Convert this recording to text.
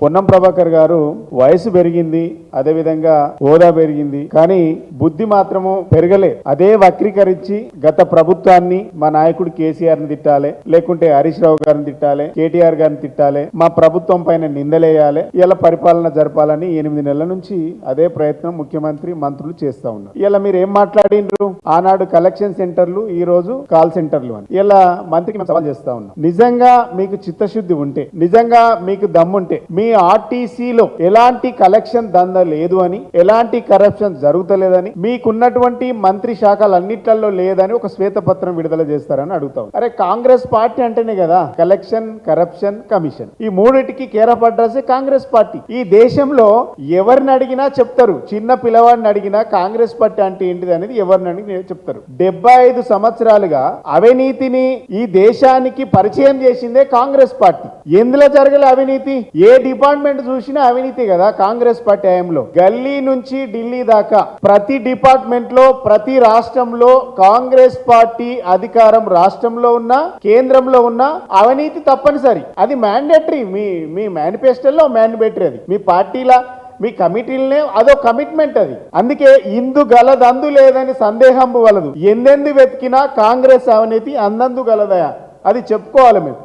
పొన్నం ప్రభాకర్ గారు వయసు పెరిగింది, అదే విధంగా హోదా పెరిగింది, కానీ బుద్ధి మాత్రము పెరగలే. అదే వక్రీకరించి గత ప్రభుత్వాన్ని మా నాయకుడు కేసీఆర్ ని తిట్టాలి, లేకుంటే హరీష్ రావు గారిని తిట్టాలి, కేటీఆర్ గారిని తిట్టాలి, మా ప్రభుత్వం పైన నిందలేయాలి, ఇలా పరిపాలన జరపాలని 8 నెలల నుంచి అదే ప్రయత్నం ముఖ్యమంత్రి మంత్రులు చేస్తా ఉన్నారు. ఇలా మీరు ఏం మాట్లాడిండ్రు? ఆనాడు కలెక్షన్ సెంటర్లు, ఈ రోజు కాల్ సెంటర్లు అని. ఇలా మంత్రికి సవాల్ చేస్తా ఉన్నాం. నిజంగా మీకు చిత్తశుద్ధి ఉంటే, నిజంగా మీకు దమ్ముంటే, మీ ఆర్టీసీలో ఎలాంటి కలెక్షన్ దంద లేదు అని, ఎలాంటి కరప్షన్ జరుగుతలేదని, మీకున్నటువంటి మంత్రి శాఖలన్నిట్లలో లేదని ఒక శ్వేతపత్రం విడుదల చేస్తారని అడుగుతాం. అరే, కాంగ్రెస్ పార్టీ అంటేనే కదా కలెక్షన్, కరప్షన్, కమిషన్, ఈ మూడిటికి care of address Congress party. ఈ దేశంలో ఎవరిని అడిగినా చెప్తారు, చిన్న పిల్లవాడిని అడిగినా కాంగ్రెస్ పార్టీ అంటే ఏంటిది అనేది ఎవరిని అడిగి చెప్తారు. 75 సంవత్సరాలుగా అవినీతిని ఈ దేశానికి పరిచయం చేసిందే కాంగ్రెస్ పార్టీ. ఎందులో జరగలే అవినీతి? ఏ డిపార్ట్మెంట్ చూసినా అవినీతి కదా కాంగ్రెస్ పార్టీ హయాంలో. గల్లీ నుంచి ఢిల్లీ దాకా ప్రతి డిపార్ట్మెంట్ లో, ప్రతి రాష్ట్రంలో కాంగ్రెస్ పార్టీ అధికారం రాష్ట్రంలో ఉన్న, కేంద్రంలో ఉన్న అవినీతి తప్పనిసరి. అది మ్యాండేటరీ. మీ మేనిఫెస్టోలో మ్యాండేటరీ. అది మీ పార్టీలా, మీ కమిటీలనే అదో కమిట్మెంట్ అది. అందుకే ఇందు గలదందు లేదని సందేహం వలదు. ఎందెందు వెతికినా కాంగ్రెస్ అవినీతి అందందు గలదయా, అది చెప్పుకోవాలి మేము.